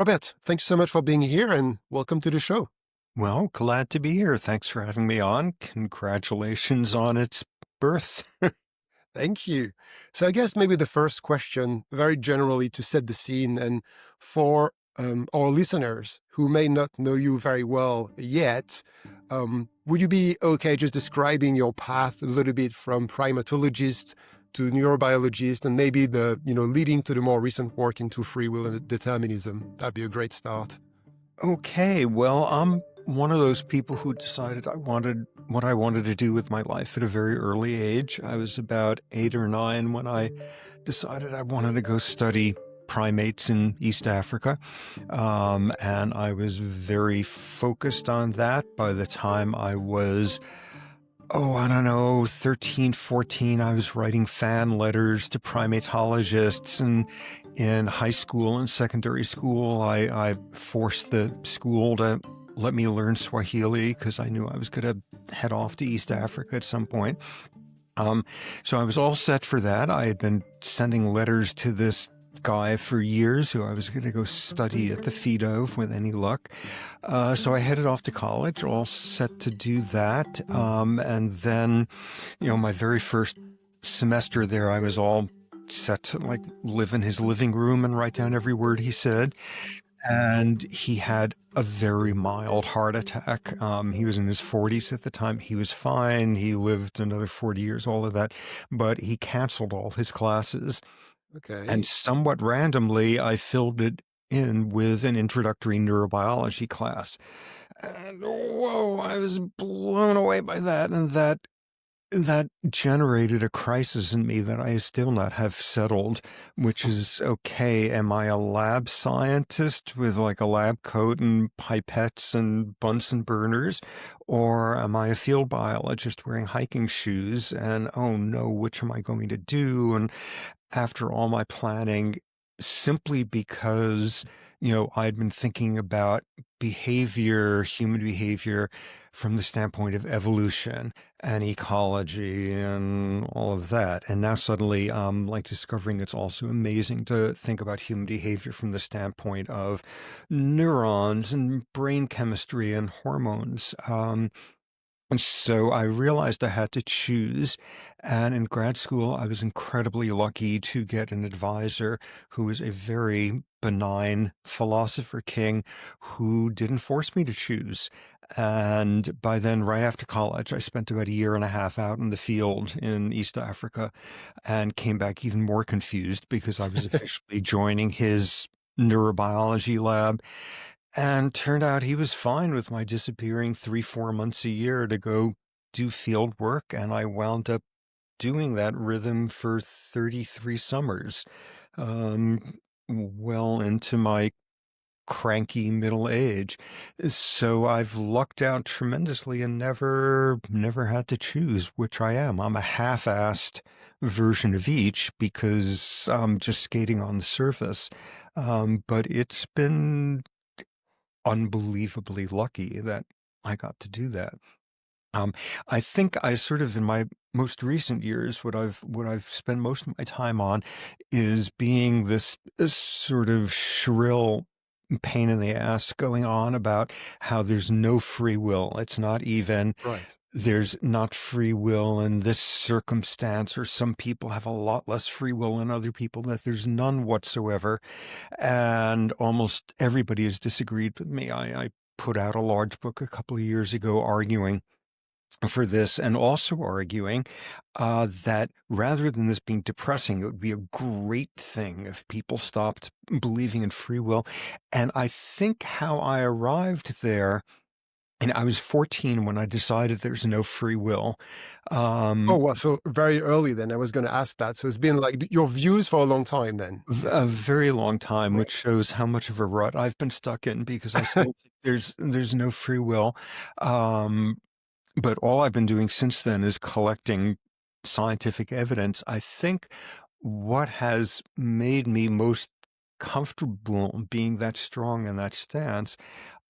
Robert, thank you so much for being here and welcome to the show. Well, glad to be here. Thanks for having me on. Congratulations on its birth. Thank you. So I guess maybe the first question, very generally to set the scene and for our listeners who may not know you very well yet, would you be okay just describing your path a little bit from primatologist to neurobiologist and maybe leading to the more recent work into free will and determinism? That'd be a great start. Okay, well, I'm one of those people who decided I wanted what I wanted to do with my life at a very early age. I was about 8 or 9 when I decided I wanted to go study primates in East Africa. And I was very focused on that by the time I was I don't know, 13, 14, I was writing fan letters to primatologists. And in high school and secondary school, I forced the school to let me learn Swahili because I knew I was going to head off to East Africa at some point. Um, so I was all set for that. I had been sending letters to this guy for years who I was going to go study at the feet of with any luck. So I headed off to college, all set to do that. And then, my very first semester there, I was all set to live in his living room and write down every word he said. And he had a very mild heart attack. He was in his 40s at the time. He was fine. He lived another 40 years, all of that. But he canceled all his classes. And Okay. somewhat randomly, I filled it in with an introductory neurobiology class. And whoa, I was blown away by that. And that generated a crisis in me that I still not have settled, which is, okay, am I a lab scientist with a lab coat and pipettes and Bunsen burners? Or am I a field biologist wearing hiking shoes? And oh no, which am I going to do? And after all my planning, simply because, I'd been thinking about human behavior from the standpoint of evolution and ecology and all of that. And now suddenly I'm discovering it's also amazing to think about human behavior from the standpoint of neurons and brain chemistry and hormones. And so I realized I had to choose. And in grad school, I was incredibly lucky to get an advisor who was a very benign philosopher king who didn't force me to choose. And by then, right after college, I spent about a year and a half out in the field in East Africa and came back even more confused because I was officially joining his neurobiology lab. And turned out he was fine with my disappearing 3, 4 months a year to go do field work. And I wound up doing that rhythm for 33 summers, um, well into my cranky middle age. So I've lucked out tremendously and never had to choose which I am. I'm a half-assed version of each because I'm just skating on the surface. But it's been unbelievably lucky that I got to do that. Um, I think I sort of in my most recent years, what I've spent most of my time on is being this sort of shrill pain in the ass going on about how there's no free will. It's not even Right. there's not free will in this circumstance, or some people have a lot less free will than other people, that there's none whatsoever. And almost everybody has disagreed with me. I put out a large book a couple of years ago arguing for this and also arguing that rather than this being depressing, it would be a great thing if people stopped believing in free will. And I think how I arrived there, and I was 14 when I decided there's no free will. Oh, Um, well, so very early then. I was going to ask that. So it's been like your views for a long time then. a very long time, which Right. shows how much of a rut I've been stuck in because I still think there's no free will. Um, but all I've been doing since then is collecting scientific evidence. I think what has made me most comfortable being that strong in that stance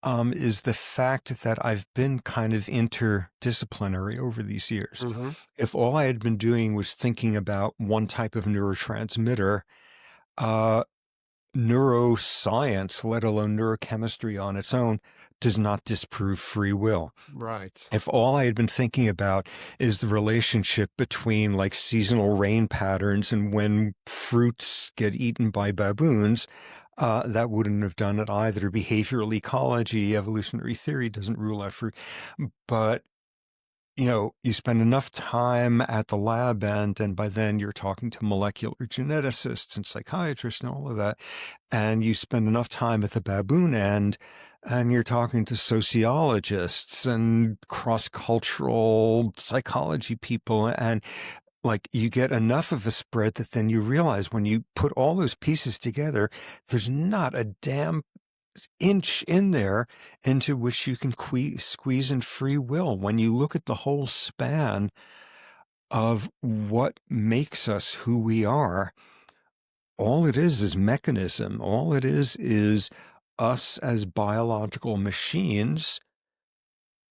is the fact that I've been kind of interdisciplinary over these years. Hmm. If all I had been doing was thinking about one type of neurotransmitter, uh, neuroscience, let alone neurochemistry on its own, does not disprove free will. Right. If all I had been thinking about is the relationship between like seasonal rain patterns and when fruits get eaten by baboons, that wouldn't have done it either. Behavioral ecology, evolutionary theory doesn't rule out fruit. But you spend enough time at the lab end, and by then you're talking to molecular geneticists and psychiatrists and all of that, and you spend enough time at the baboon end, and you're talking to sociologists and cross-cultural psychology people, and like you get enough of a spread that then you realize when you put all those pieces together, there's not a damn inch in there into which you can squeeze in free will. When you look at the whole span of what makes us who we are, all it is mechanism. All it is us as biological machines,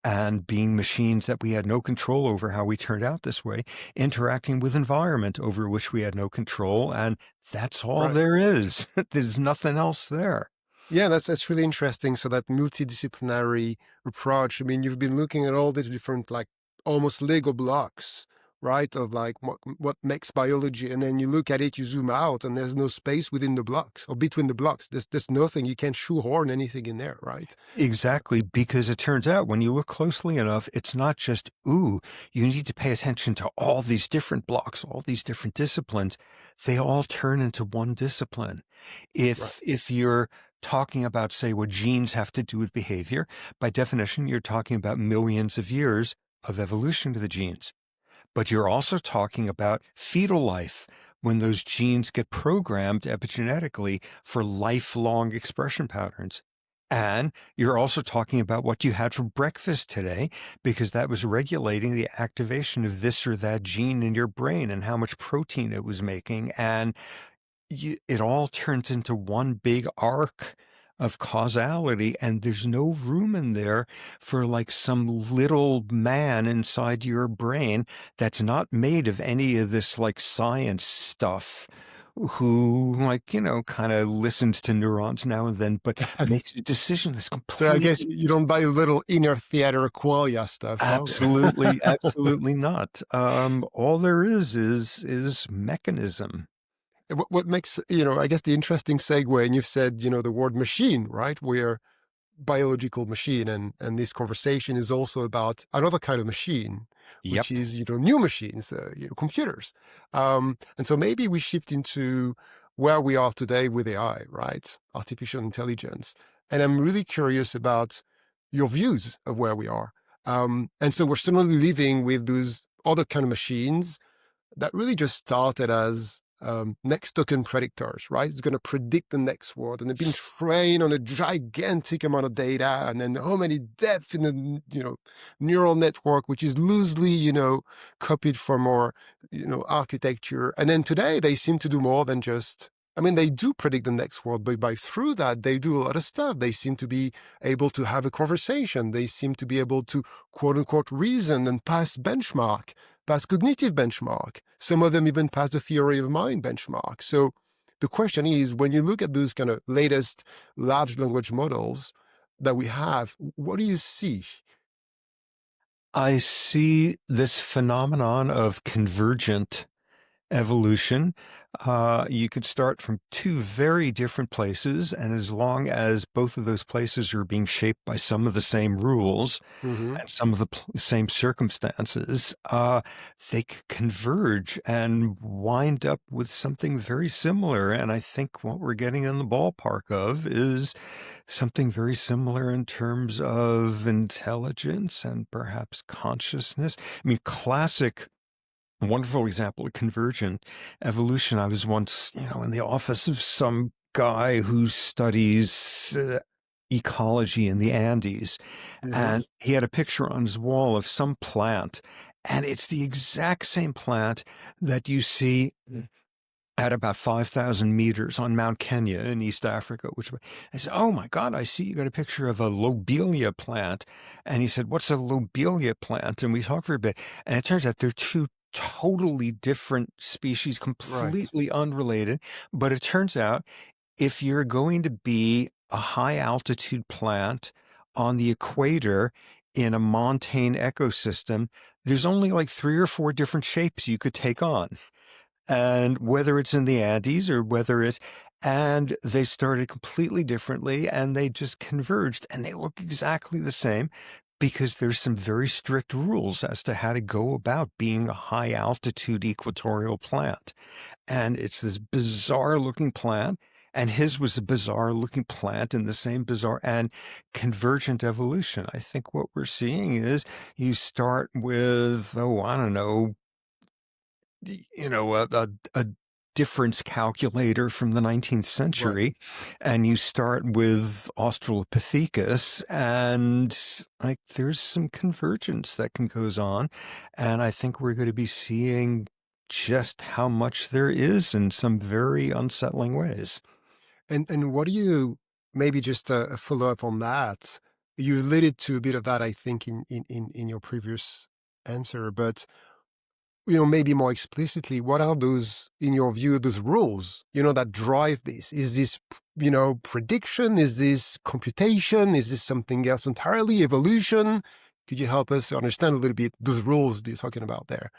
and being machines that we had no control over how we turned out this way, interacting with environment over which we had no control. And that's all Right. there is. There's nothing else there. Yeah, that's really interesting. So that multidisciplinary approach. I mean, you've been looking at all the different, like, almost Lego blocks, right? Of like what makes biology, and then you look at it, you zoom out, and there's no space within the blocks or between the blocks. There's nothing. You can't shoehorn anything in there, right? Exactly, because it turns out when you look closely enough, it's not just, ooh, you need to pay attention to all these different blocks, all these different disciplines. They all turn into one discipline. Right. If you're talking about, say, what genes have to do with behavior, by definition, you're talking about millions of years of evolution to the genes. But you're also talking about fetal life, when those genes get programmed epigenetically for lifelong expression patterns. And you're also talking about what you had for breakfast today, because that was regulating the activation of this or that gene in your brain and how much protein it was making. And it all turns into one big arc of causality, and there's no room in there for like some little man inside your brain that's not made of any of this like science stuff, who like kind of listens to neurons now and then but makes a decision that's So I guess completely. you don't buy a little inner theater qualia stuff, huh? Absolutely, absolutely not. All there is mechanism. What makes, I guess the interesting segue, and you've said, the word machine, right? We're biological machine, and this conversation is also about another kind of machine, which Yep. is, new machines, computers. And so maybe we shift into where we are today with AI, right? Artificial intelligence. And I'm really curious about your views of where we are. And so we're suddenly living with those other kind of machines that really just started as next token predictors, right? It's going to predict the next word, and they've been trained on a gigantic amount of data, and then how many depth in the neural network, which is loosely copied from our architecture. And then today they seem to do more than just. I mean, they do predict the next word, but through that they do a lot of stuff. They seem to be able to have a conversation. They seem to be able to quote unquote reason and pass cognitive benchmark. Some of them even pass the theory of mind benchmark. So the question is, when you look at those kind of latest large language models that we have, what do you see? I see this phenomenon of convergent evolution. You could start from two very different places, and as long as both of those places are being shaped by some of the same rules Mm-hmm. and some of the same circumstances, they converge and wind up with something very similar. And I think what we're getting in the ballpark of is something very similar in terms of intelligence and perhaps consciousness. I mean, a wonderful example of convergent evolution. I was once, in the office of some guy who studies ecology in the Andes, Mm-hmm. and he had a picture on his wall of some plant, and it's the exact same plant that you see at about 5,000 meters on Mount Kenya in East Africa, which I said, oh my God, I see you got a picture of a lobelia plant. And he said, what's a lobelia plant? And we talked for a bit, and it turns out they're two totally different species, Right. completely unrelated. But it turns out if you're going to be a high altitude plant on the equator in a montane ecosystem, there's only like 3 or 4 different shapes you could take on. And whether it's in the Andes or whether it's, and they started completely differently and they just converged and they look exactly the same because there's some very strict rules as to how to go about being a high altitude equatorial plant. And it's this bizarre looking plant. And his was a bizarre looking plant in the same bizarre and convergent evolution. I think what we're seeing is you start with, oh, I don't know, a difference calculator from the 19th Right. century, and you start with Australopithecus, and like there's some convergence that can goes on, and I think we're going to be seeing just how much there is in some very unsettling ways. And what do you, maybe just a follow up on that? You alluded to a bit of that, I think, in your previous answer, but maybe more explicitly, what are those, in your view, those rules, that drive this? Is this, prediction? Is this computation? Is this something else entirely? Evolution? Could you help us understand a little bit those rules that you're talking about there?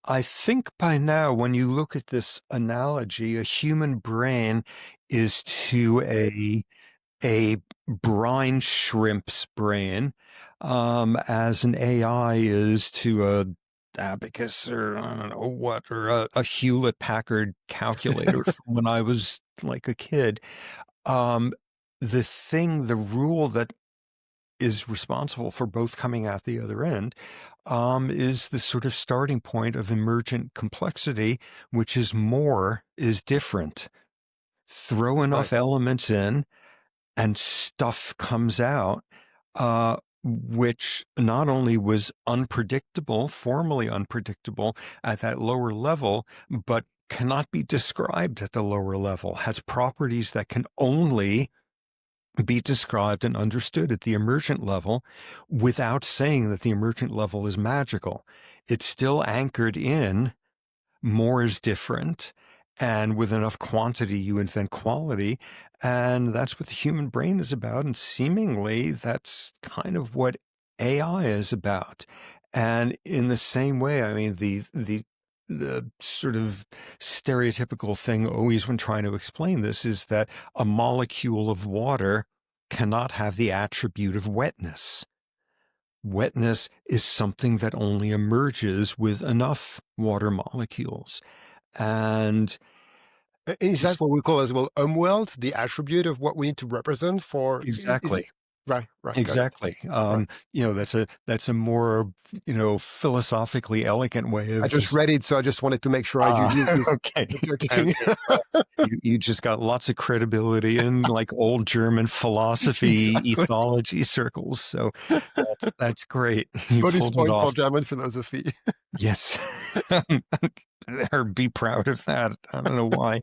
I think by now, when you look at this analogy, a human brain is to a brine shrimp's brain, as an AI is to a abacus or I don't know what, or a Hewlett Packard calculator from when I was like a kid. Um, the rule that is responsible for both coming out the other end, is the sort of starting point of emergent complexity, which is more is different. Throw enough Right. elements in and stuff comes out, which not only was unpredictable, formally unpredictable at that lower level, but cannot be described at the lower level, has properties that can only be described and understood at the emergent level without saying that the emergent level is magical. It's still anchored in more is different. And with enough quantity, you invent quality. And that's what the human brain is about. And seemingly, that's kind of what AI is about. And in the same way, I mean, the sort of stereotypical thing always when trying to explain this is that a molecule of water cannot have the attribute of wetness. Wetness is something that only emerges with enough water molecules. And Is that just what we call as well umwelt, the attribute of what we need to represent for? Is it exactly, right? Right. Got it. exactly. Right. That's a more, philosophically elegant way I of just just, read it, so I just wanted to make sure I do use this. okay, Okay. okay. Well, you just got lots of credibility in like old German philosophy, Exactly. ethology circles. So that's great. You Bonus pulled it point for off. German philosophy. Yes. Or be proud of that. I don't know why.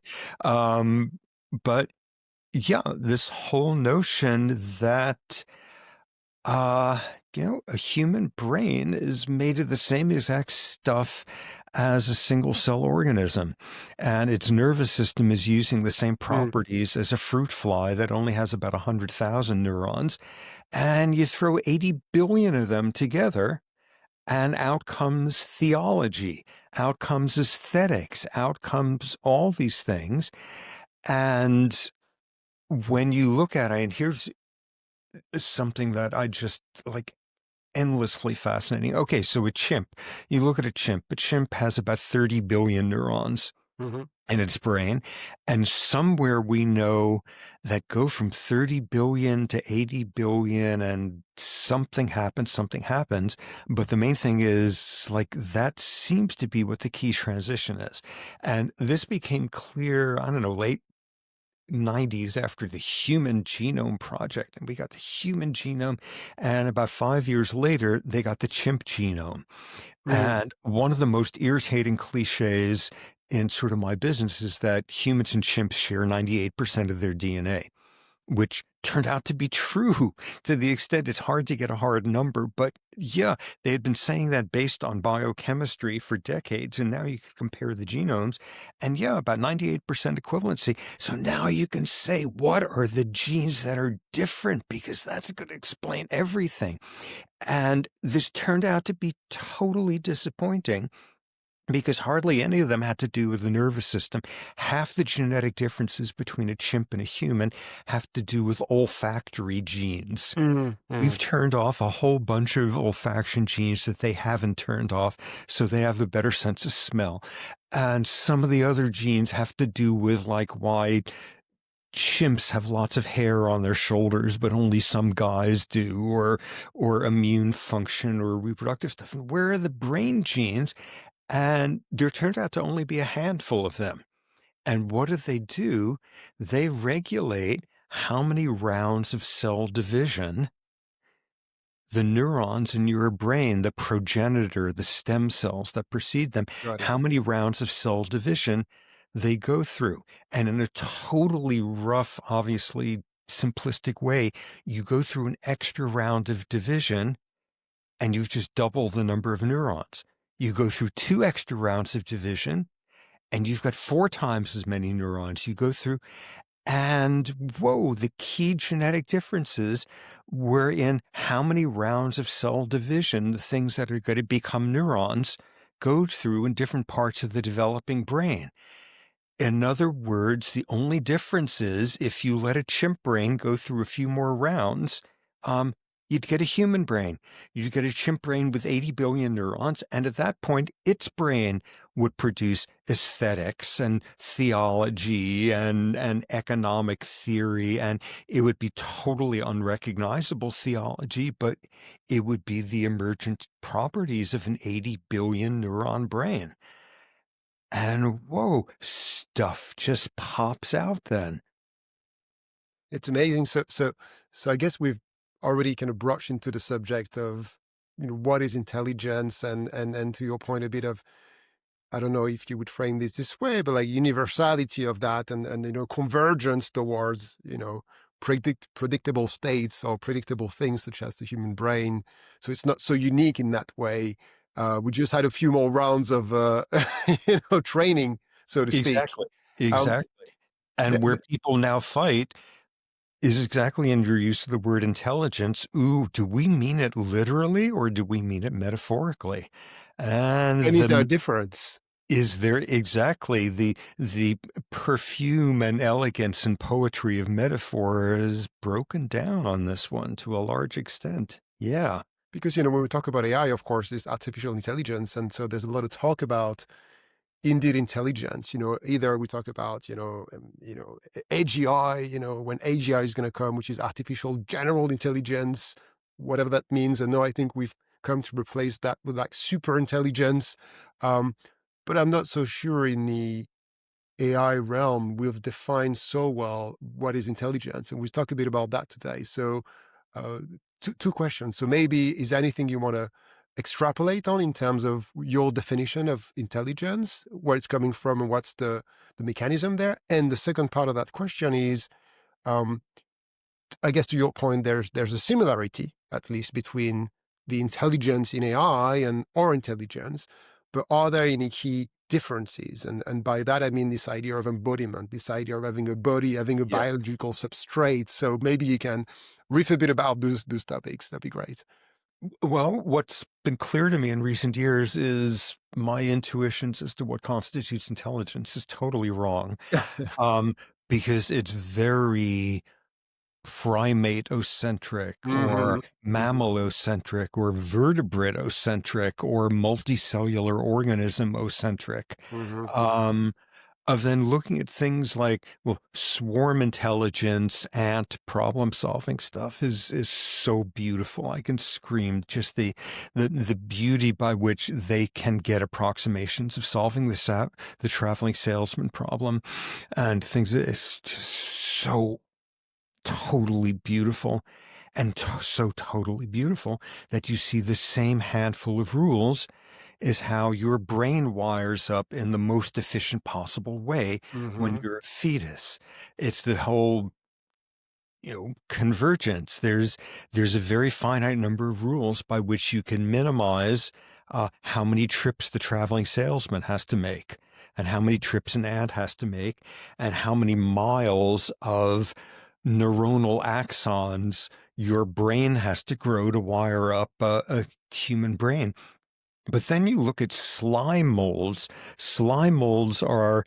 But yeah, this whole notion that, a human brain is made of the same exact stuff as a single cell organism, and its nervous system is using the same Mm, properties as a fruit fly that only has about 100,000 neurons, and you throw 80 billion of them together, and out comes theology, out comes aesthetics, out comes all these things. And when you look at it, and here's something that I just like endlessly fascinating. Okay, so a chimp, you look at a chimp has about 30 billion neurons mhm. in its brain. And somewhere we know that go from 30 billion to 80 billion and something happens, something happens. But the main thing is like that seems to be what the key transition is. And this became clear, I don't know, late 90s after the Human Genome Project. And we got the human genome. And about 5 years later, they got the chimp genome. Mm, And one of the most irritating cliches in sort of my business is that humans and chimps share 98% of their DNA. which turned out to be true to the extent it's hard to get a hard number. But yeah, they had been saying that based on biochemistry for decades, and now you can compare the genomes, and yeah, about 98% equivalency. So now you can say, what are the genes that are different? Because that's going to explain everything. And this turned out to be totally disappointing because hardly any of them had to do with the nervous system. Half the genetic differences between a chimp and a human have to do with olfactory genes. Mm-hmm. We've turned off a whole bunch of olfaction genes that they haven't turned off, so they have a better sense of smell. And some of the other genes have to do with like why chimps have lots of hair on their shoulders, but only some guys do, or immune function or reproductive stuff. And where are the brain genes? And there turned out to only be a handful of them. And what do? They regulate how many rounds of cell division the neurons in your brain, the progenitor, the stem cells that precede them, Got how it. many rounds of cell division they go through. And in a totally rough, obviously simplistic way, you go through an extra round of division and you've just doubled the number of neurons. You go through 2 extra rounds of division and you've got 4 times as many neurons. You go through, and whoa, the key genetic differences were in how many rounds of cell division the things that are going to become neurons go through in different parts of the developing brain. In other words, the only difference is if you let a chimp brain go through a few more rounds, um, you'd get a human brain. You'd get a chimp brain with 80 billion neurons, and at that point, its brain would produce aesthetics and theology and economic theory, and it would be totally unrecognizable theology, but it would be the emergent properties of an 80 billion neuron brain. And whoa, stuff just pops out then. It's amazing. So I guess we've already kind of brushed into the subject of, what is intelligence, and to your point, a bit of, I don't know if you would frame this way, but like universality of that, and convergence towards predictable states or predictable things such as the human brain. So it's not so unique in that way. We just had a few more rounds of training, so to speak. Exactly. Um, Exactly. th- And where th- people now fight is exactly in your use of the word intelligence. Ooh, do we mean it literally or do we mean it metaphorically? And and is there a difference? is there exactly the perfume and elegance and poetry of metaphor is broken down on this one to a large extent. Yeah. Because when we talk about AI, of course, it's artificial intelligence, and so there's a lot of talk about indeed intelligence. Either we talk about AGI, when AGI is going to come, which is artificial general intelligence, whatever that means. And now I think we've come to replace that with like super intelligence. But I'm not so sure in the AI realm we've defined so well what is intelligence, and we talk a bit about that today. So, uh, two questions. So maybe is there anything you want to extrapolate on in terms of your definition of intelligence, where it's coming from, and what's the mechanism there? And the second part of that question is, um, I guess to your point, there's a similarity, at least, between the intelligence in AI and our intelligence, but are there any key differences? And by that I mean this idea of embodiment, this idea of having a body, having a Yeah. biological substrate. So maybe you can riff a bit about those topics. That'd be great. Well, what's been clear to me in recent years is my intuitions as to what constitutes intelligence is totally wrong. Um, because it's very primate-ocentric or Hmm. Hmm. mammal-ocentric or vertebrate-ocentric or multicellular organism-ocentric. Hmm. Um, of then looking at things like, well, swarm intelligence, ant problem solving stuff is so beautiful. I can scream just the beauty by which they can get approximations of solving the traveling salesman problem and things. It's just so totally beautiful and so totally beautiful that you see the same handful of rules is how your brain wires up in the most efficient possible way when Hmm. you're a fetus. It's the whole, convergence. There's a very finite number of rules by which you can minimize how many trips the traveling salesman has to make, and how many trips an ant has to make, and how many miles of neuronal axons your brain has to grow to wire up a human brain. But then you look at slime molds. Slime molds are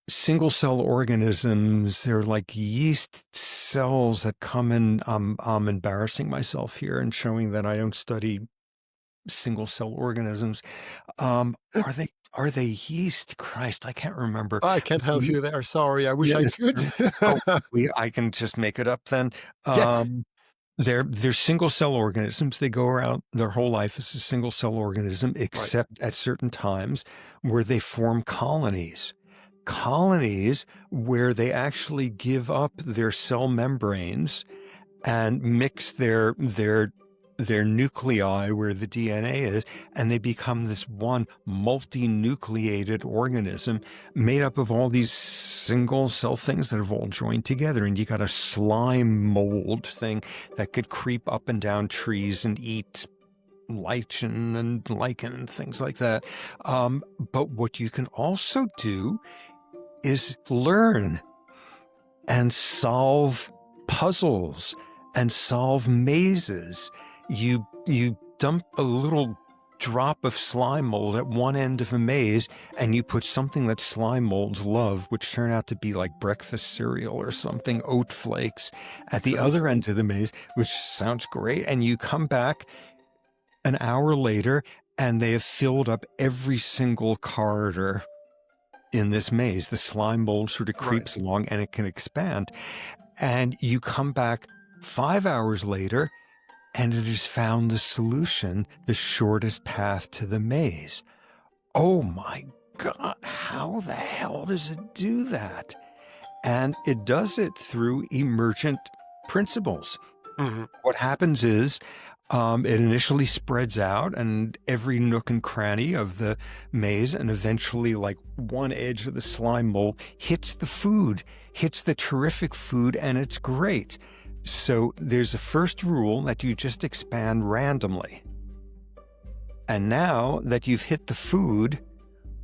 single cell organisms. They're like yeast cells that come in. I'm embarrassing myself here and showing that I don't study single cell organisms. Are they yeast? Christ, I can't remember. I can't help you there. Sorry. I wish Yeah, I it's could. true. I can just make it up then. Yes. They're single cell organisms. They go around their whole life as a single cell organism, Right. except at certain times where they form colonies. Colonies where they actually give up their cell membranes and mix their nuclei where the DNA is, and they become this one multinucleated organism made up of all these single cell things that have all joined together. And you got a slime mold thing that could creep up and down trees and eat lichen and things like that. But what you can also do is learn and solve puzzles and solve mazes. You dump a little drop of slime mold at one end of a maze, and you put something that slime molds love, which turn out to be like breakfast cereal or something, oat flakes, at the other end of the maze, which sounds great. And you come back an hour later, and they have filled up every single corridor in this maze. The slime mold sort of creeps along, and it can expand. And you come back 5 hours later, and it has found the solution, the shortest path to the maze. Oh my God, how the hell does it do that? And it does it through emergent principles. Mm-hmm. What happens is it initially spreads out, and every nook and cranny of the maze, and eventually like one edge of the slime mold hits the food, hits the terrific food, and it's great. So there's a first rule that you just expand randomly. And now that you've hit the food,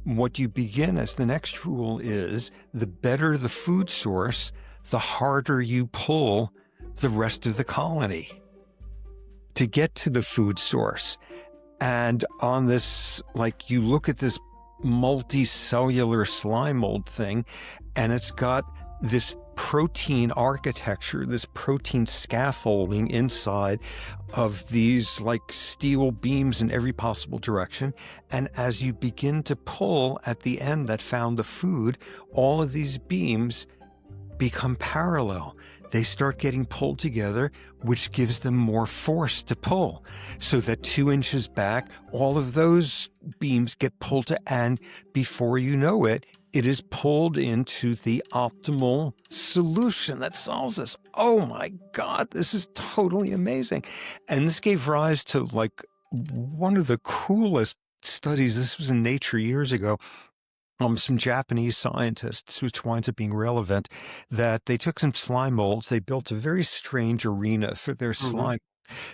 what you begin as the next rule is the better the food source, the harder you pull the rest of the colony to get to the food source. And on this, like, you look at this multicellular slime mold thing, and it's got this protein architecture, this protein scaffolding inside of these like steel beams in every possible direction. And as you begin to pull at the end that found the food, all of these beams become parallel. They start getting pulled together, which gives them more force to pull. So that 2 inches back, all of those beams get pulled to, and before you know it, it is pulled into the optimal solution that solves this. Oh my God, this is totally amazing. And this gave rise to like one of the coolest studies. This was in Nature years ago. Some Japanese scientists, which winds up being relevant, that they took some slime molds. They built a very strange arena for their slime.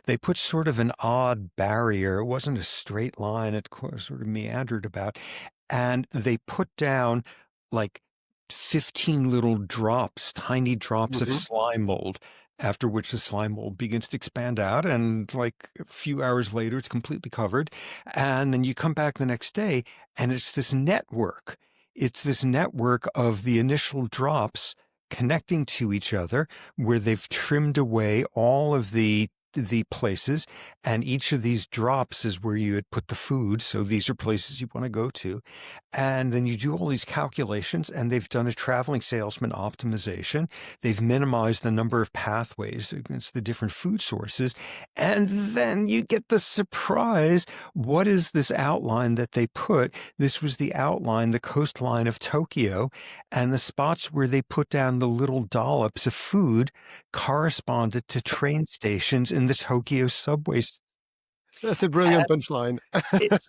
They put sort of an odd barrier. It wasn't a straight line. It sort of meandered about. And they put down like 15 little drops, tiny drops of slime mold, after which the slime mold begins to expand out. And like a few hours later, it's completely covered. And then you come back the next day, and it's this network. It's this network of the initial drops connecting to each other, where they've trimmed away all of the places, and each of these drops is where you had put the food. So these are places you want to go to. And then you do all these calculations, and they've done a traveling salesman optimization. They've minimized the number of pathways against the different food sources. And then you get the surprise. What is this outline that they put? This was the outline, the coastline of Tokyo, and the spots where they put down the little dollops of food corresponded to train stations in the Tokyo subway. That's a brilliant punchline. It's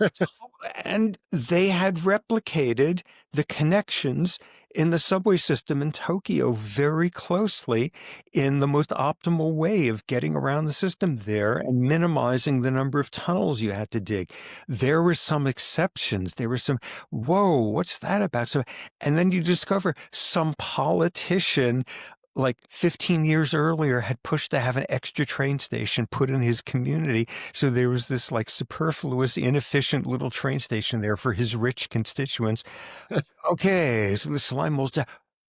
and they had replicated the connections in the subway system in Tokyo very closely in the most optimal way of getting around the system there and minimizing the number of tunnels you had to dig. There were some exceptions. There were some, whoa, what's that about? So, and then you discover some politician like 15 years earlier had pushed to have an extra train station put in his community. So there was this like superfluous, inefficient little train station there for his rich constituents. Okay, so the slime mold's down.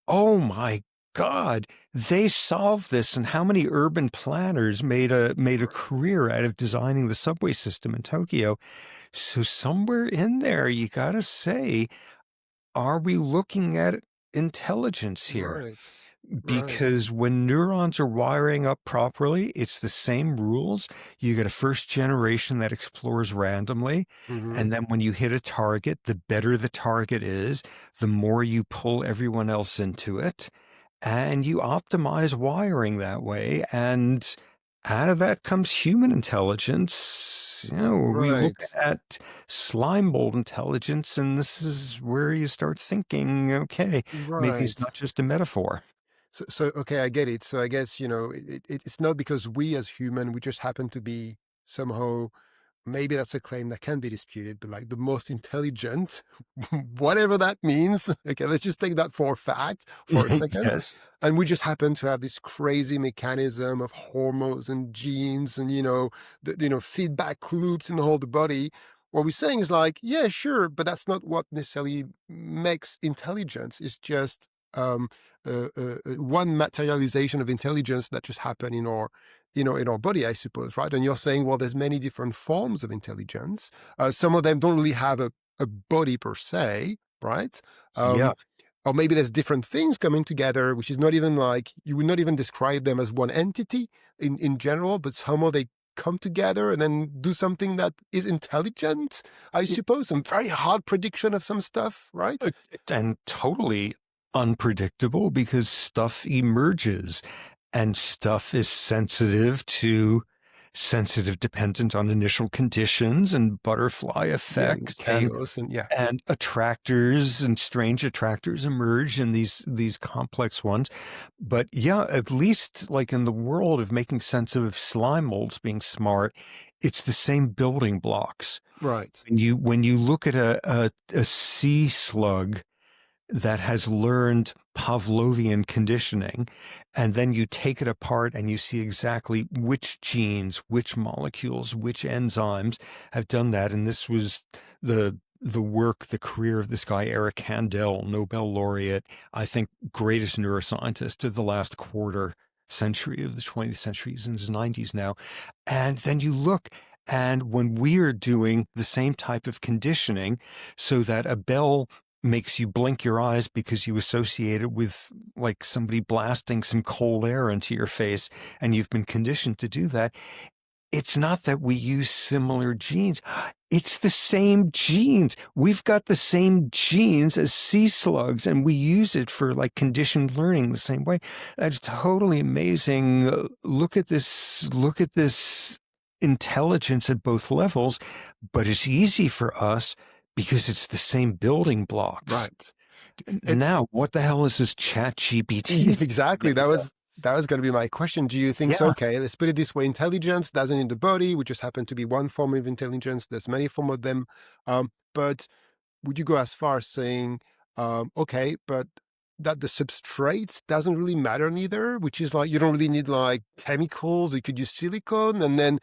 Oh my God, they solved this. And how many urban planners made a career out of designing the subway system in Tokyo? So somewhere in there, you gotta say, are we looking at intelligence here? Right. Right. Because when neurons are wiring up properly, it's the same rules. You get a first generation that explores randomly. Mm-hmm. And then when you hit a target, the better the target is, the more you pull everyone else into it. And you optimize wiring that way. And out of that comes human intelligence. We look Right. at slime mold intelligence, and this is where you start thinking, okay, maybe it's Right. not just a metaphor. So okay, I get it. So I guess, it's not because we as human, we just happen to be somehow, maybe that's a claim that can be disputed, but like the most intelligent, whatever that means. Okay, let's just take that for a fact for a second. Yes. And we just happen to have this crazy mechanism of hormones and genes and, feedback loops in the whole the body. What we're saying is like, yeah, sure, but that's not what necessarily makes intelligence. It's just one materialization of intelligence that just happened in our in our body, I suppose, right? And you're saying, well, there's many different forms of intelligence. Some of them don't really have a body per se, right? Yeah. Or maybe there's different things coming together, which is not even like, you would not even describe them as one entity in general, but somehow they come together and then do something that is intelligent, I It- suppose. Some very hard prediction of some stuff, right? and totally unpredictable because stuff emerges and stuff is sensitive dependent on initial conditions and butterfly Yeah, and effects chaos and yeah. and attractors and strange attractors emerge in these complex ones. But yeah, at least like in the world of making sense of slime molds being smart, it's the same building blocks. Right. When you look at a sea slug that has learned Pavlovian conditioning, and then you take it apart and you see exactly which genes, which molecules, which enzymes have done that. And this was the career of this guy, Eric Kandel, Nobel laureate, I think greatest neuroscientist of the last quarter century of the 20th century. He's in his 90s now. And then you look, and when we're doing the same type of conditioning so that a bell makes you blink your eyes because you associate it with like somebody blasting some cold air into your face, and you've been conditioned to do that. It's not that we use similar genes. It's the same genes. We've got the same genes as sea slugs, and we use it for like conditioned learning the same way. That's totally amazing. Look at this intelligence at both levels, but it's easy for us because it's the same building blocks. Right. It, Now, what the hell is this chat GPT thing exactly. made of? That was going to be my question. Do you think so? Yeah. Okay, let's put it this way: intelligence doesn't need the body. We just happen to be one form of intelligence. There's many forms of them. But would you go as far as saying, okay, but that the substrates doesn't really matter neither, which is like you don't really need like chemicals. You could use silicone, and then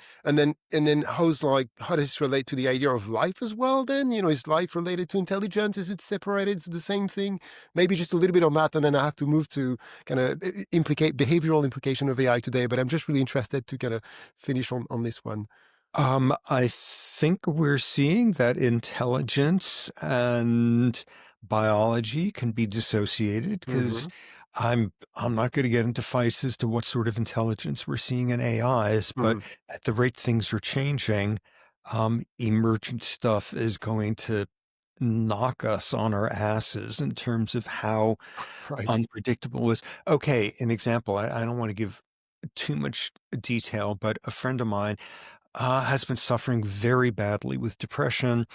how does this relate to the idea of life as well? Then is life related to intelligence? Is it separated? Is it the same thing? Maybe just a little bit on that, and then I have to move to kind of implicate behavioral implication of AI today. But I'm just really interested to kind of finish on this one. I think we're seeing that intelligence and biology can be dissociated because Mm-hmm. I'm not going to get into fights as to what sort of intelligence we're seeing in AIs, but Mm-hmm. at the rate things are changing, emergent stuff is going to knock us on our asses in terms of how Right. unpredictable it is. Okay, an example. I don't want to give too much detail, but a friend of mine has been suffering very badly with depression.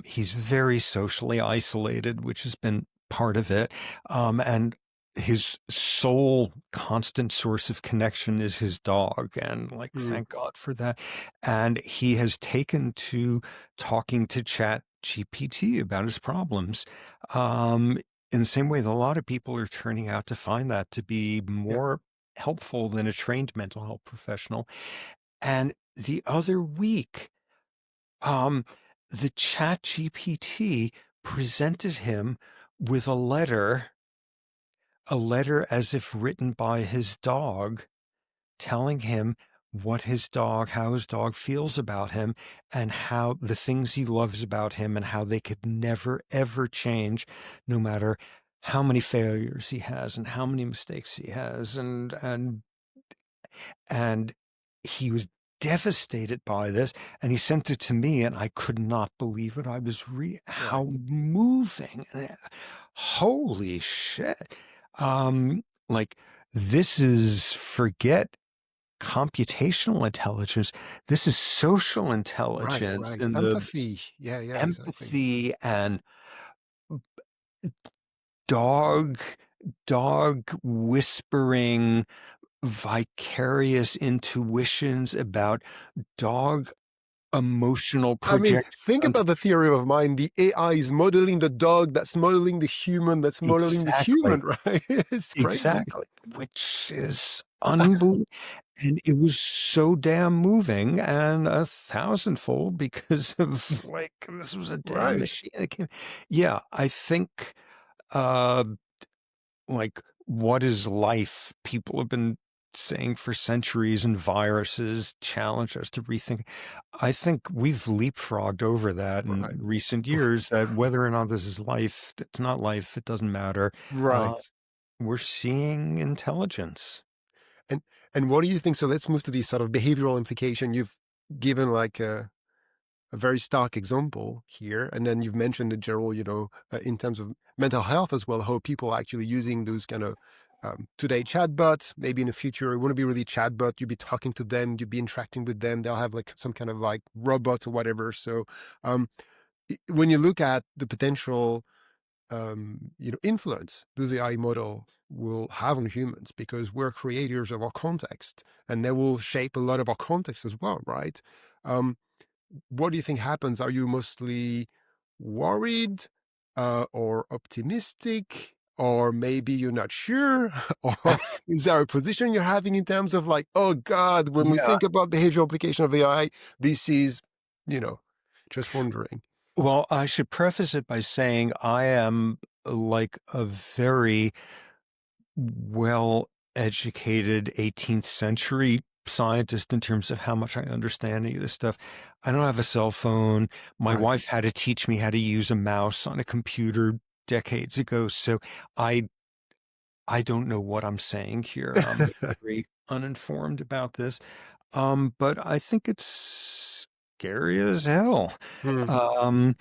He's very socially isolated, which has been part of it. And his sole constant source of connection is his dog. And like, Mm, thank God for that. And he has taken to talking to Chat GPT about his problems. Um, in the same way that a lot of people are turning out to find that to be yeah, more helpful than a trained mental health professional. And the other week, um, the Chat GPT presented him with a letter as if written by his dog, telling him how his dog feels about him, and how the things he loves about him, and how they could never, ever change, no matter how many failures he has and how many mistakes he has. And he was devastated by this, and he sent it to me, and I could not believe it. I was right, how moving, and holy shit. Like, this is, forget computational intelligence. This is social right, intelligence right. and the Empathy. Yeah, yeah, exactly. empathy and dog dog whispering vicarious intuitions about dog emotional I mean, projection think onto about the theory of mind. The AI is modeling the dog, that's modeling the human, that's modeling the human, exactly, right? It's crazy. exactly, which is unbelievable. And it was so damn moving, and a thousandfold because of like this was a damn Right. machine that came. Yeah, I think uh like, what is life? People have been saying for centuries, and viruses challenge us to rethink. I think we've leapfrogged over that in Right. recent years, that whether or not this is life, it's not life, it doesn't matter. Uh, Right. we're seeing intelligence. And what do you think? So let's move to the sort of behavioral implication. You've given like a very stark example here, and then you've mentioned the general, in terms of mental health as well, how people are actually using those kind of today chatbots. Maybe in the future, it wouldn't be really chatbot. You'd be talking to them, you'd be interacting with them. They'll have like some kind of like robot or whatever. So um, when you look at the potential influence does the AI model will have on humans, because we're creators of our context, and they will shape a lot of our context as well, right? Um, what do you think happens? Are you mostly worried, or optimistic, or maybe you're not sure? Or is there a position you're having in terms of like, oh God, when we Yeah. think about behavioral application of AI, this is, you know, just wondering. Well, I should preface it by saying I am like a very well-educated 18th century scientist in terms of how much I understand any of this stuff. I don't have a cell phone. My Right. wife had to teach me how to use a mouse on a computer decades ago, so I I don't know what I'm saying here. I'm very uninformed about this. But I think it's scary as hell. Hmm. Um,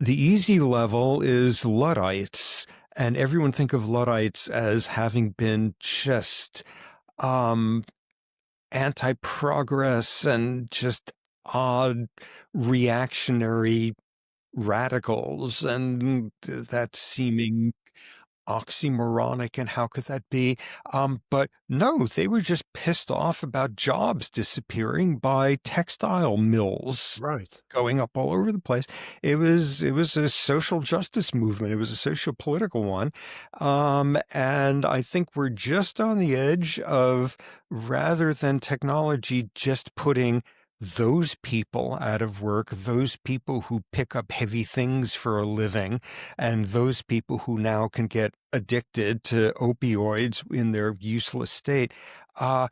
the easy level is Luddites, and everyone think of Luddites as having been just um, anti-progress and just odd reactionary radicals, and that seeming oxymoronic, and how could that be? But no, they were just pissed off about jobs disappearing by textile mills Right. going up all over the place. It was a social justice movement. It was a social political one. And I think we're just on the edge of, rather than technology just putting those people out of work, those people who pick up heavy things for a living, and those people who now can get addicted to opioids in their useless state, uh,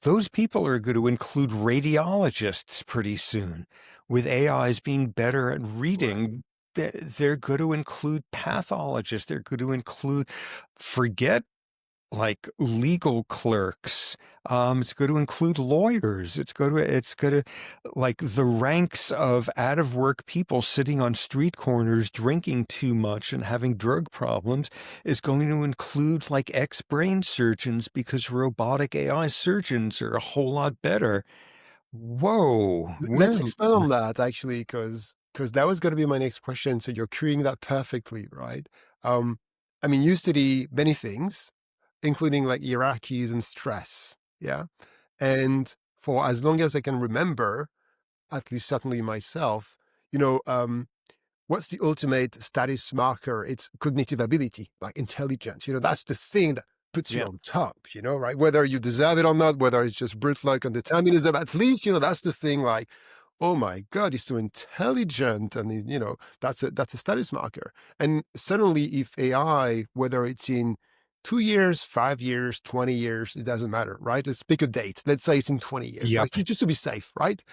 those people are going to include radiologists pretty soon. With AIs being better at Right. reading, they're going to include pathologists. They're going to include, forget like legal clerks. It's going to include lawyers. It's going to like the ranks of out of work people sitting on street corners drinking too much and having drug problems is going to include like ex-brain surgeons, because robotic AI surgeons are a whole lot better. Whoa, Let's where expand on that actually, because that was going to be my next question. So you're queuing that perfectly, right? Um, I mean, you study many things, including like hierarchies and stress. Yeah. And for as long as I can remember, at least certainly myself, you know, what's the ultimate status marker? It's cognitive ability, like intelligence. That's the thing that puts you yeah. on top, right? Whether you deserve it or not, whether it's just brute luck and determinism, at least, that's the thing like, oh my God, he's so intelligent. And, that's a status marker. And suddenly, if AI, whether it's in 2 years, 5 years, 20 years, it doesn't matter, right? Let's pick a date. Let's say it's in 20 years, right? Yep. Just to be safe, right?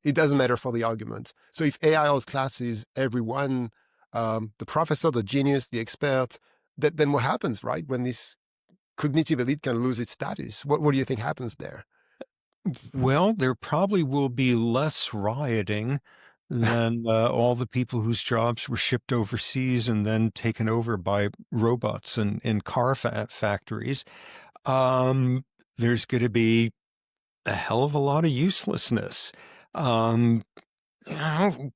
It doesn't matter for the argument. So if AI outclasses everyone, the professor, the genius, the expert, then what happens, right? When this cognitive elite can lose its status, what do you think happens there? Well, there probably will be less rioting than all the people whose jobs were shipped overseas and then taken over by robots and in car factories. Um, there's going to be a hell of a lot of uselessness. Um,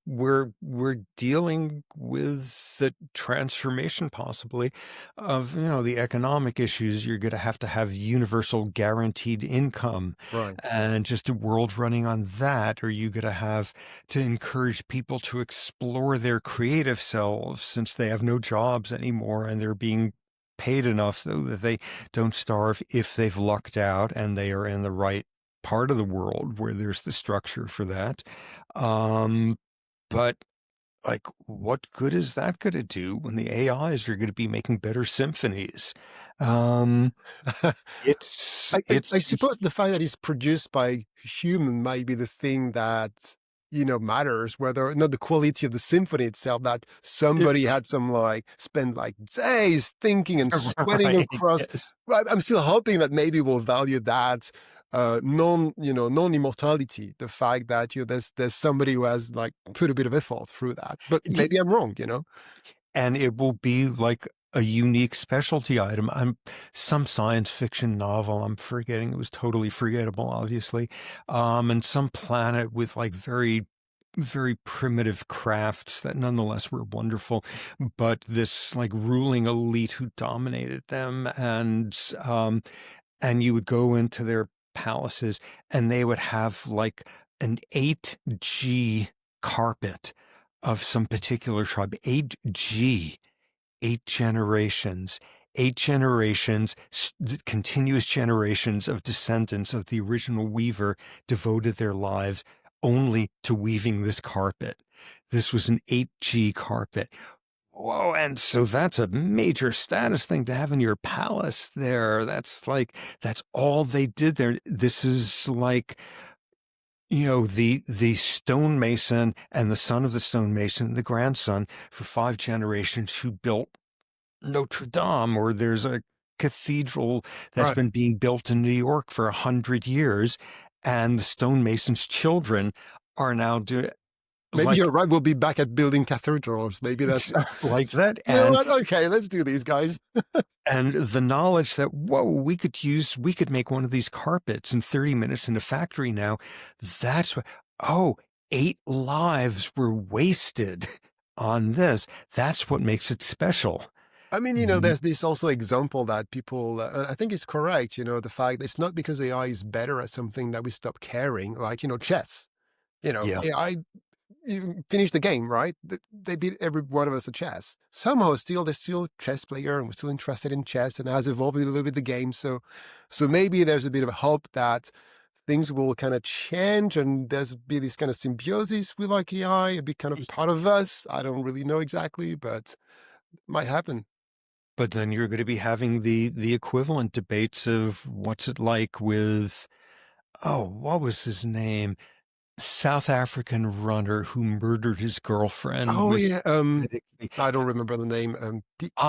we're dealing with the transformation possibly of the economic issues. You're going to have universal guaranteed income, Right. and just a world running on that. Or you going to have to encourage people to explore their creative selves since they have no jobs anymore and they're being paid enough so that they don't starve if they've lucked out and they are in the right part of the world where there's the structure for that. Um, but like, what good is that going to do when the AIs are going to be making better symphonies? Um, it's, I, I, it's, I suppose the fact that it's produced by human might be the thing that matters, whether not the quality of the symphony itself, that somebody had some like spend like days thinking and sweating right. across. Yes. Well, I'm still hoping that maybe we'll value that non-immortality, the fact that there's somebody who has like put a bit of effort through that. But maybe I'm wrong. And it will be like a unique specialty item. Some science fiction novel. I'm forgetting. It was totally forgettable, obviously. And some planet with like very, very primitive crafts that nonetheless were wonderful, but this like ruling elite who dominated them, and you would go into their palaces and they would have like an 8G carpet of some particular tribe. 8G, 8 generations, 8 generations, continuous generations of descendants of the original weaver devoted their lives only to weaving this carpet. This was an 8G carpet. Whoa, and so that's a major status thing to have in your palace there. That's all they did there. This is like, the stonemason and the son of the stonemason, the grandson for 5 generations who built Notre Dame, or there's a cathedral that's Right. been being built in New York for 100 years, and the stonemason's children are now doing Maybe you're like right. We'll be back at building cathedrals. Maybe that's like that. you know what? Okay, let's do these guys. And the knowledge that, whoa, we could make one of these carpets in 30 minutes in a factory now. That's what, oh, 8 lives were wasted on this. That's what makes it special. I mean, Mhm. there's this also example that people, I think it's correct, the fact that it's not because AI is better at something that we stop caring, like, chess. Yeah. AI even finished the game, right? They beat every one of us at chess. Somehow still, they're still a chess player and we're still interested in chess and has evolved a little bit the game. So maybe there's a bit of a hope that things will kind of change and there's be this kind of symbiosis with like AI, a bit kind of part of us. I don't really know exactly, but it might happen. But then you're going to be having the equivalent debates of what's it like with, oh, what was his name? South African runner who murdered his girlfriend Oh was yeah, I don't remember the name.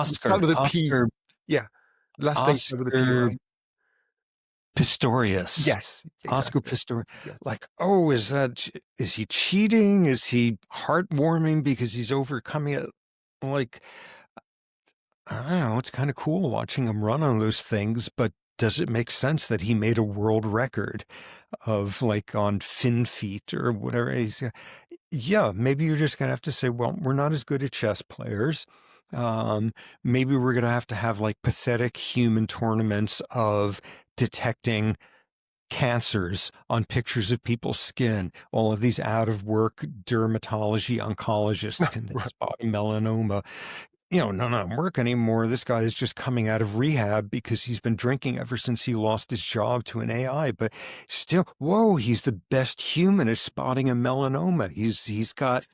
Start with a P. Oscar Yeah, last name start with a P, Oscar right? Pistorius. Yes, Oscar exactly. Pistorius. Yes. Like, oh, is he cheating? Is he heartwarming because he's overcoming it? Like, I don't know. It's kind of cool watching him run on those things, but does it make sense that he made a world record of like on fin feet or whatever? Yeah, maybe you're just gonna have to say, well, we're not as good at chess players. Um, Maybe we're gonna have to have like pathetic human tournaments of detecting cancers on pictures of people's skin. All of these out of work dermatology oncologists can they Right. spot a melanoma? None of them work anymore. This guy is just coming out of rehab because he's been drinking ever since he lost his job to an AI. But still, whoa, he's the best human at spotting a melanoma. He's got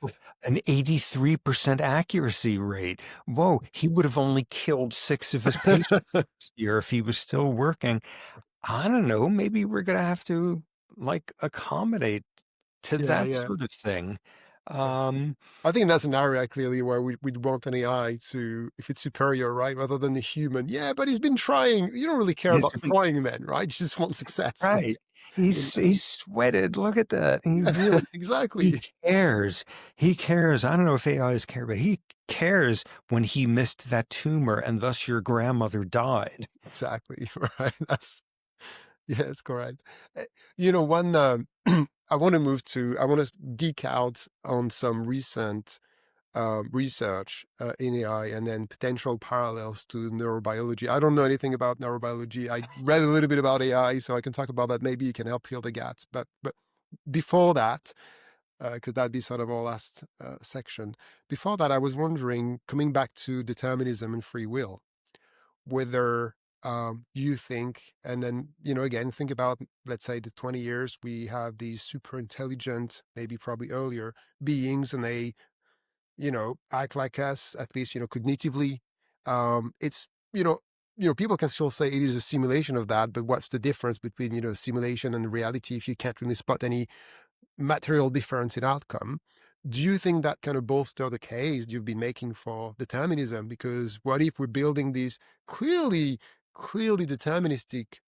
an 83% accuracy rate. Whoa, he would have only killed 6 of his patients this year if he was still working. I don't know. Maybe we're gonna have to like accommodate to Yeah, that yeah, sort of thing. yeah. Um, I think that's an area clearly where we'd want an AI to, if it's superior, right, rather than a human. Yeah, but he's been trying. You don't really care yes, about trying then, right? You just want success. right. In He's sweated. Look at that. He yeah, really he exactly. cares. He cares. I don't know if AIs care, but he cares when he missed that tumor and thus your grandmother died. Exactly, right. That's yes, correct. One I want to geek out on some recent research in AI and then potential parallels to neurobiology. I don't know anything about neurobiology. I read a little bit about AI, so I can talk about that. Maybe you can help fill the gaps. But before that, because that'd be sort of our last section. Before that, I was wondering, coming back to determinism and free will, whether you think, and then again, think about, let's say, the 20 years we have these super intelligent, maybe probably earlier beings, and they act like us, at least, cognitively. It's, people can still say it is a simulation of that, but what's the difference between, simulation and reality if you can't really spot any material difference in outcome? Do you think that kind of bolster the case you've been making for determinism? Because what if we're building these clearly, clearly deterministic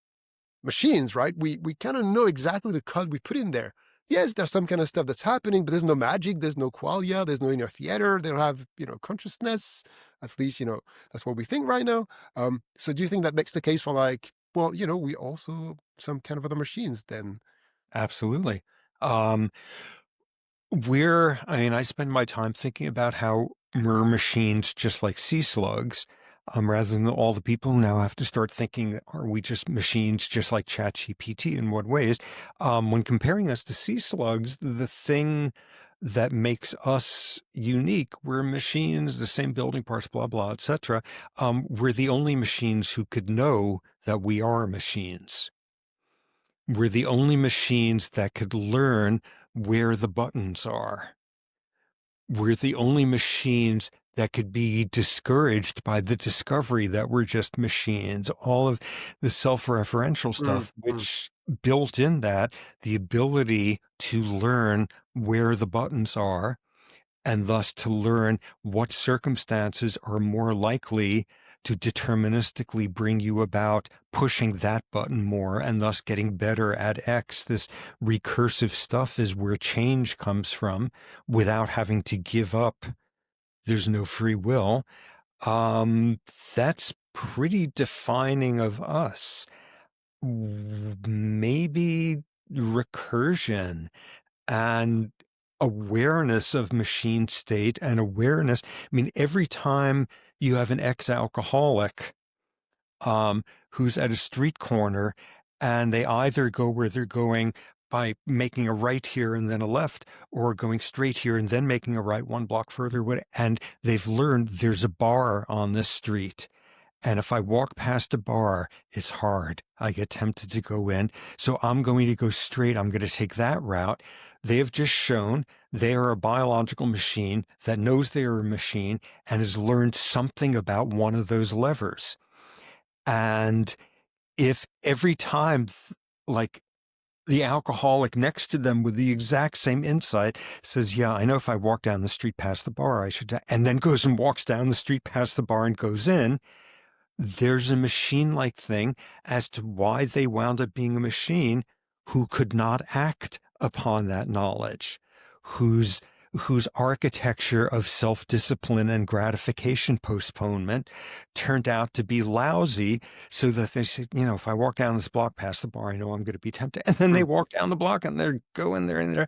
machines, right? We kind of know exactly the code we put in there. Yes, there's some kind of stuff that's happening, but there's no magic, there's no qualia, there's no inner theater, they don't have, consciousness. At least, that's what we think right now. So do you think that makes the case for like, well, we also some kind of other machines then? Absolutely. Um, I spend my time thinking about how we're machines just like sea slugs, rather than all the people who now have to start thinking, are we just machines just like ChatGPT? In what ways? When comparing us to sea slugs, the thing that makes us unique, we're machines, the same building parts, blah, blah, etc. We're the only machines who could know that we are machines. We're the only machines that could learn where the buttons are. We're the only machines that could be discouraged by the discovery that we're just machines. All of the self-referential Mm, stuff, mm, which built in that the ability to learn where the buttons are, and thus to learn what circumstances are more likely to deterministically bring you about pushing that button more and thus getting better at X. This recursive stuff is where change comes from without having to give up. There's no free will. That's pretty defining of us. Maybe recursion and awareness of machine state and awareness. I mean, every time you have an ex-alcoholic who's at a street corner and they either go where they're going by making a right here and then a left, or going straight here and then making a right 1 block further, and they've learned there's a bar on this street. And if I walk past a bar, it's hard. I get tempted to go in. So I'm going to go straight. I'm going to take that route. They have just shown they are a biological machine that knows they are a machine and has learned something about one of those levers. And if every time, like, the alcoholic next to them with the exact same insight says, yeah, I know if I walk down the street past the bar, I should, and then goes and walks down the street past the bar and goes in, there's a machine-like thing as to why they wound up being a machine who could not act upon that knowledge, whose whose architecture of self-discipline and gratification postponement turned out to be lousy, so that they said, if I walk down this block past the bar, I know I'm going to be tempted. And then they Mm. walk down the block and they're going there and there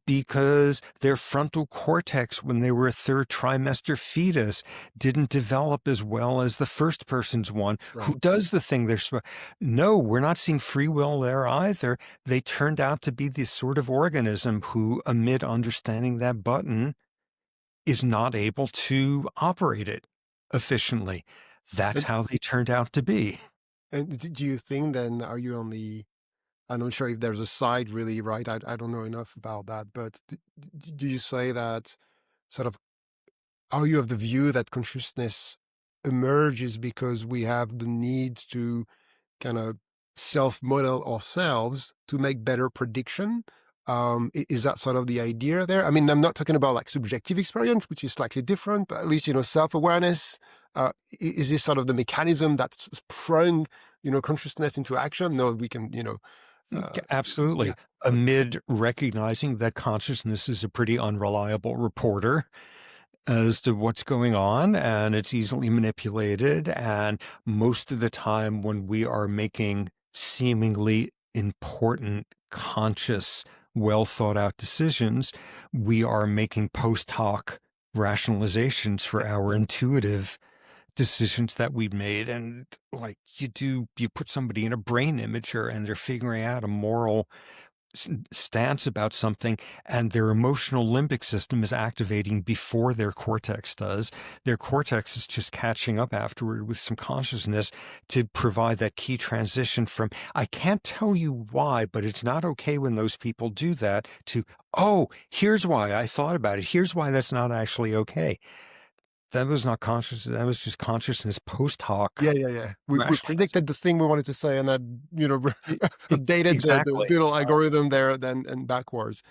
because their frontal cortex, when they were a third trimester fetus, didn't develop as well as the first person's one who Right. does the thing they're supposed. No, we're not seeing free will there either. They turned out to be this sort of organism who, amid understanding that button, is not able to operate it efficiently. That's And, how they turned out to be. and do you think then, are you on the, I'm not sure if there's a side really, right? I don't know enough about that, but do you say that sort of, are you of the view that consciousness emerges because we have the need to kind of self-model ourselves to make better prediction? Is that sort of the idea there? I mean, I'm not talking about like subjective experience, which is slightly different, but at least, self-awareness. Is this sort of the mechanism that's sprung, consciousness into action? No, we can, yeah. Absolutely. Okay. Amid recognizing that consciousness is a pretty unreliable reporter as to what's going on, and it's easily manipulated. And most of the time, when we are making seemingly important, conscious, well thought out decisions, we are making post hoc rationalizations for our intuitive decisions that we've made. And like you put somebody in a brain imager and they're figuring out a moral stance about something, and their emotional limbic system is activating before their cortex does. Their cortex is just catching up afterward with some consciousness to provide that key transition from, I can't tell you why, but it's not okay when those people do that, to, oh, here's why I thought about it. Here's why that's not actually okay. That was not conscious. That was just consciousness post Yeah, hoc yeah, yeah. We rationalization. predicted the thing we wanted to say, and then updated the Exactly. little algorithm there, then and backwards.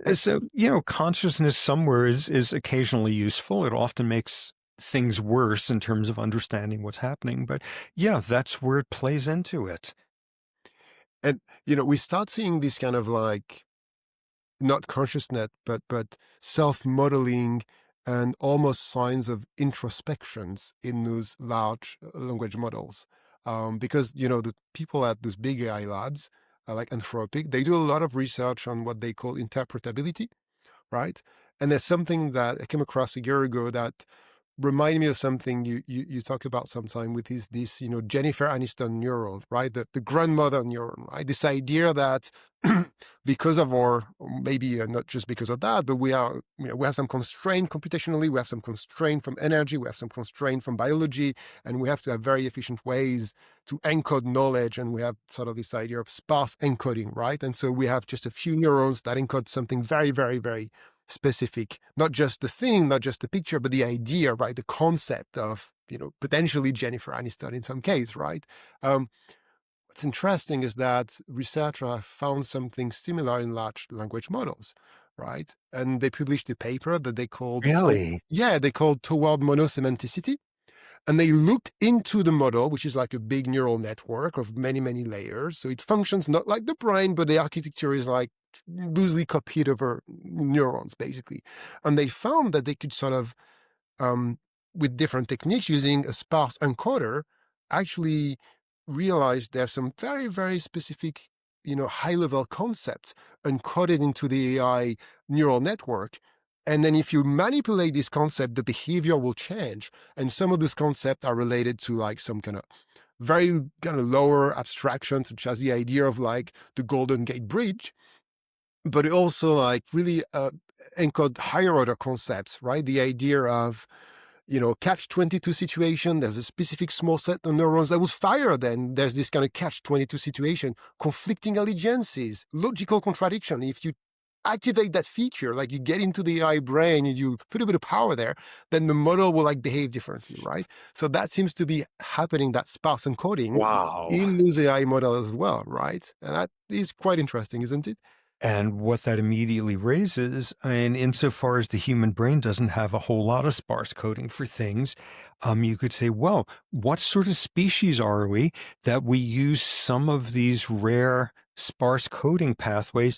And So, consciousness somewhere is occasionally useful. It often makes things worse in terms of understanding what's happening. But yeah, that's where it plays into it. and we start seeing this kind of like not consciousness, but self-modeling and almost signs of introspections in those large language models. Because the people at those big AI labs, like Anthropic, they do a lot of research on what they call interpretability, right? And there's something that I came across a year ago that remind me of something you talk about sometime, with this Jennifer Aniston neuron, right? The grandmother neuron, right? This idea that because of our, maybe not just because of that, but we have some constraint computationally, we have some constraint from energy, we have some constraint from biology, and we have to have very efficient ways to encode knowledge, and we have sort of this idea of sparse encoding, right? And so we have just a few neurons that encode something very, very, very specific, not just the thing, not just the picture, but the idea, right? The concept of, potentially Jennifer Aniston in some case, right? What's interesting is that researchers have found something similar in large language models, right? And they published a paper that they called, Really? they called Toward Monosemanticity. And they looked into the model, which is like a big neural network of many, many layers. So it functions not like the brain, but the architecture is like loosely copied over neurons, basically. And they found that they could sort of, with different techniques, using a sparse encoder, actually realize there's some very, very specific, high-level concepts encoded into the AI neural network. And then if you manipulate this concept, the behavior will change. And some of those concepts are related to like some kind of very kind of lower abstraction, such as the idea of like the Golden Gate Bridge, but it also like really encode higher order concepts, right? The idea of, catch-22 situation. There's a specific small set of neurons that would fire. Then there's this kind of catch-22 situation, conflicting allegiances, logical contradiction. If you activate that feature, like you get into the AI brain and you put a bit of power there, then the model will like behave differently, right? So that seems to be happening, that sparse encoding Wow. in those AI models as well, right? And that is quite interesting, isn't it? And what that immediately raises, and insofar as the human brain doesn't have a whole lot of sparse coding for things, you could say, well, what sort of species are we that we use some of these rare sparse coding pathways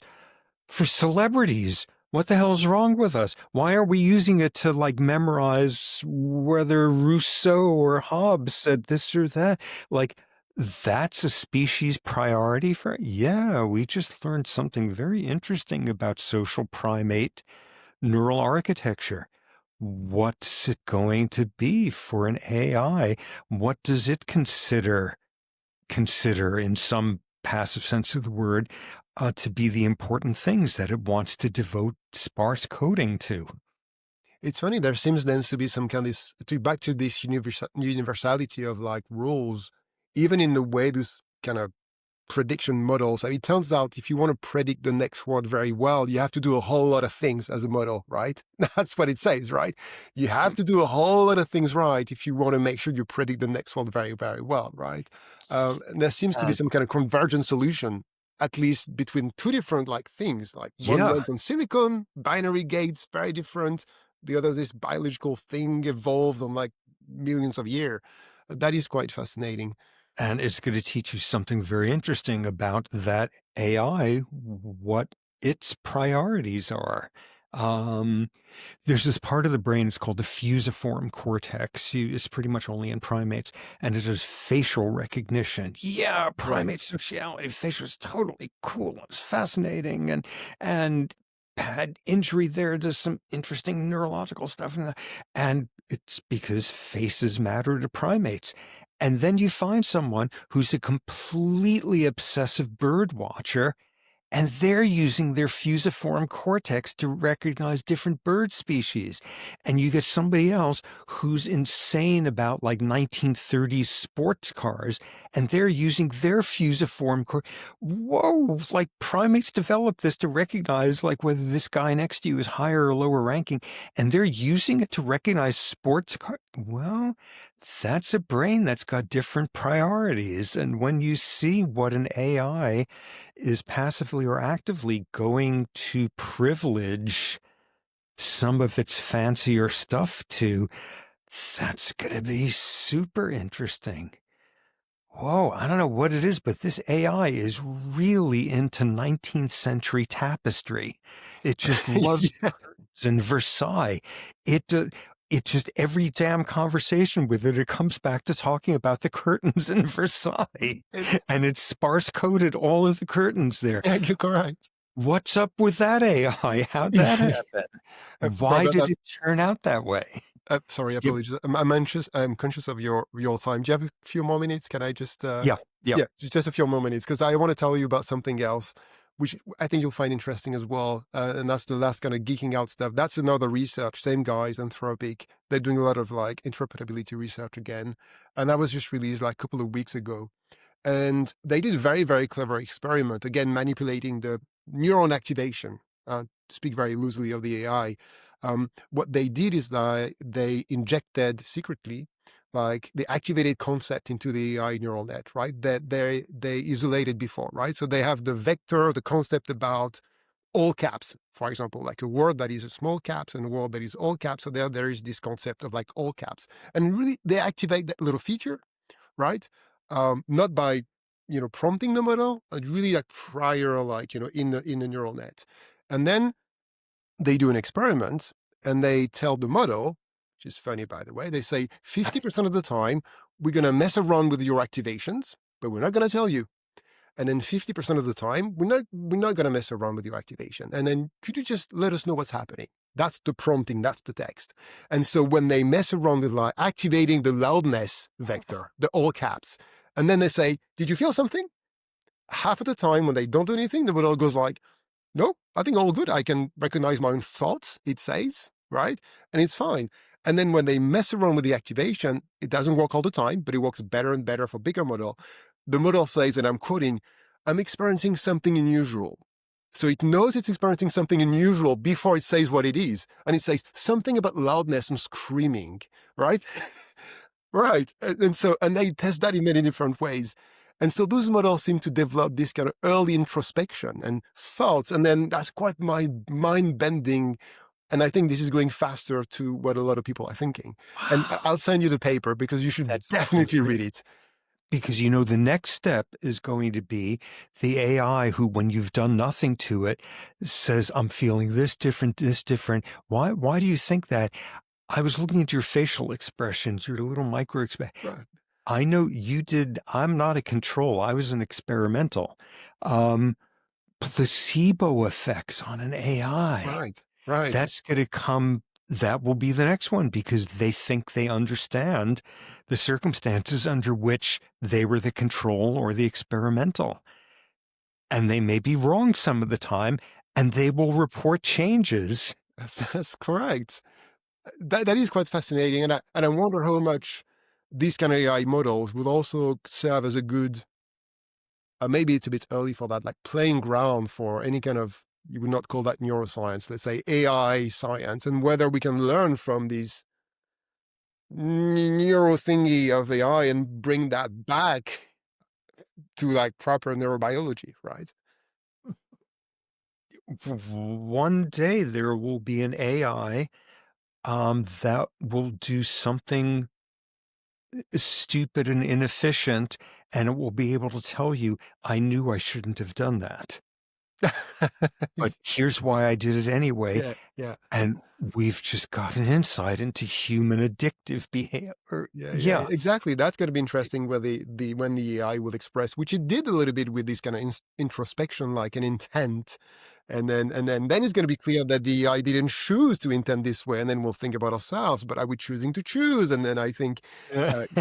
for celebrities? What the hell's wrong with us? Why are we using it to like memorize whether Rousseau or Hobbes said this or that? Like, that's a species priority for, yeah, we just learned something very interesting about social primate neural architecture. What's it going to be for an AI? What does it consider in some passive sense of the word to be the important things that it wants to devote sparse coding to? It's funny, there seems then to be some kind of back to this universality of like rules, even in the way those kind of prediction models. I mean, it turns out if you want to predict the next word very well, you have to do a whole lot of things as a model, right? That's what it says, right? You have to do a whole lot of things right if you want to make sure you predict the next word very, very well, right? And there seems to be some kind of convergent solution, at least between two different like things. Like one Yeah. runs on silicon, binary gates, very different. The other, this biological thing evolved on like millions of years. That is quite fascinating. And it's going to teach you something very interesting about that AI, what its priorities are. There's this part of the brain, it's called the fusiform cortex. It's pretty much only in primates, and it does facial recognition. Yeah, Right. primate sociality, facial is totally cool. It's fascinating, and had injury there. Does some interesting neurological stuff, and it's because faces matter to primates. And then you find someone who's a completely obsessive bird watcher, and they're using their fusiform cortex to recognize different bird species. And you get somebody else who's insane about like 1930s sports cars, and they're using their fusiform cortex. Whoa, like primates developed this to recognize like whether this guy next to you is higher or lower ranking, and they're using it to recognize sports cars. Well, that's a brain that's got different priorities. And when you see what an AI is passively or actively going to privilege some of its fancier stuff to, that's going to be super interesting. Whoa, I don't know what it is, but this AI is really into 19th century tapestry. It just loves Yeah. curtains and Versailles. It just every damn conversation with it comes back to talking about the curtains in Versailles, and it's sparse coded all of the curtains there. Yeah, you're correct. What's up with that AI? How'd that happen? Why Robert, did it turn out that way? sorry, Yep. apologies. I'm anxious. I'm conscious of your time. Do you have a few more minutes? Can I just, Yeah. Yeah. yeah, just a few more minutes because I want to tell you about something else, which I think you'll find interesting as well. And that's the last kind of geeking out stuff. That's another research. Same guys, Anthropic. They're doing a lot of like interpretability research again, and that was just released like a couple of weeks ago. And they did a very, very clever experiment, again, manipulating the neuron activation, to speak very loosely of the AI. What they did is that they injected secretly, like the activated concept into the AI neural net, right? That they isolated before, right? So they have the vector, the concept about all caps, for example, like a word that is a small caps and a word that is all caps. So there is this concept of like all caps. And really, they activate that little feature, right? Not by prompting the model, but really like prior, like in the neural net, and then they do an experiment and they tell the model, which is funny by the way, they say 50% of the time we're going to mess around with your activations, but we're not going to tell you. And then 50% of the time we're not going to mess around with your activation. And then could you just let us know what's happening? That's the prompting, that's the text. And so when they mess around with like activating the loudness vector, the all caps, and then they say, did you feel something? Half of the time when they don't do anything, the model goes like, no, I think all good. I can recognize my own thoughts, it says, right? And it's fine. And then when they mess around with the activation, it doesn't work all the time, but it works better and better for bigger model. The model says, and I'm quoting, I'm experiencing something unusual. So it knows it's experiencing something unusual before it says what it is. And it says something about loudness and screaming, right? Right. And they test that in many different ways. And so those models seem to develop this kind of early introspection and thoughts. And then that's quite mind bending. And I think this is going faster to what a lot of people are thinking. And Wow. I'll send you the paper because you should That's definitely read it. Because, the next step is going to be the AI who, when you've done nothing to it, says, I'm feeling this different, this different. Why do you think that? I was looking at your facial expressions, your little micro expressions. Right. I know you did. I'm not a control. I was an experimental. Placebo effects on an AI. Right. Right. That's going to come. That will be the next one because they think they understand the circumstances under which they were the control or the experimental. And they may be wrong some of the time, and they will report changes. That's correct. That is quite fascinating. And I wonder how much these kind of AI models will also serve as a good, maybe it's a bit early for that, like playing ground for any kind of, you would not call that neuroscience, let's say AI science, and whether we can learn from these neuro thingy of AI and bring that back to like proper neurobiology, right? One day there will be an AI that will do something stupid and inefficient, and it will be able to tell you, I knew I shouldn't have done that. But here's why I did it anyway. Yeah, yeah. And we've just got an insight into human addictive behavior. Yeah, exactly. That's going to be interesting where when the AI will express, which it did a little bit with this kind of introspection, like an intent, and then it's going to be clear that the AI didn't choose to intend this way, and then we'll think about ourselves. But are we choosing to choose? And then I think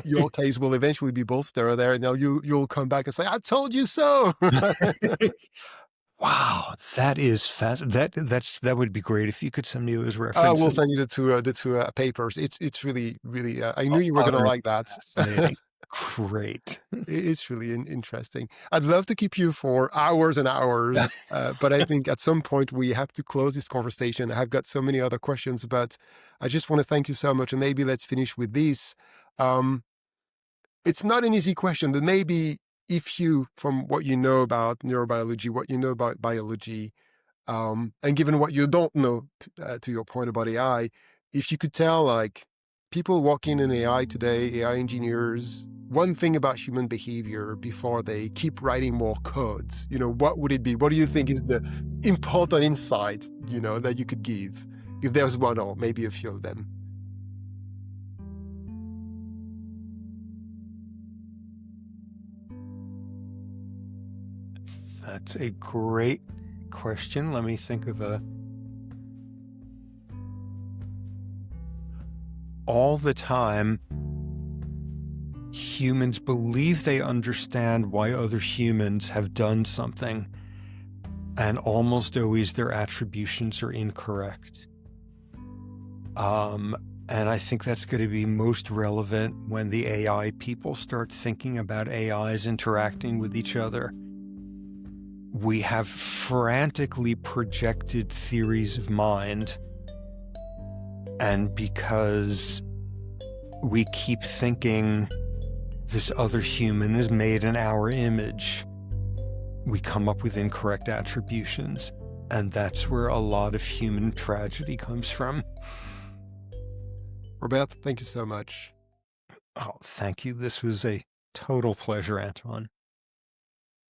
your case will eventually be bolstered there. Now you'll come back and say, "I told you so." Wow, that is fast. That would be great if you could send me those We'll references. send you the two papers. It's really really. I knew you were going to like that. Fascinating. Great. It's really interesting. I'd love to keep you for hours and hours, but I think at some point we have to close this conversation. I've got so many other questions, but I just want to thank you so much. And maybe let's finish with this. It's not an easy question, but maybe if you, from what you know about neurobiology, what you know about biology, and given what you don't know, to your point about AI, if you could tell like people working in AI today, AI engineers, one thing about human behavior before they keep writing more codes, what would it be? What do you think is the important insight, that you could give, if there's one or maybe a few of them? That's a great question. Let me think of all the time, humans believe they understand why other humans have done something, and almost always their attributions are incorrect. And I think that's going to be most relevant when the AI people start thinking about AIs interacting with each other. We have frantically projected theories of mind, and because we keep thinking this other human is made in our image, we come up with incorrect attributions, and that's where a lot of human tragedy comes from. Robert, thank you so much. Oh, thank you. This was a total pleasure, Antoine.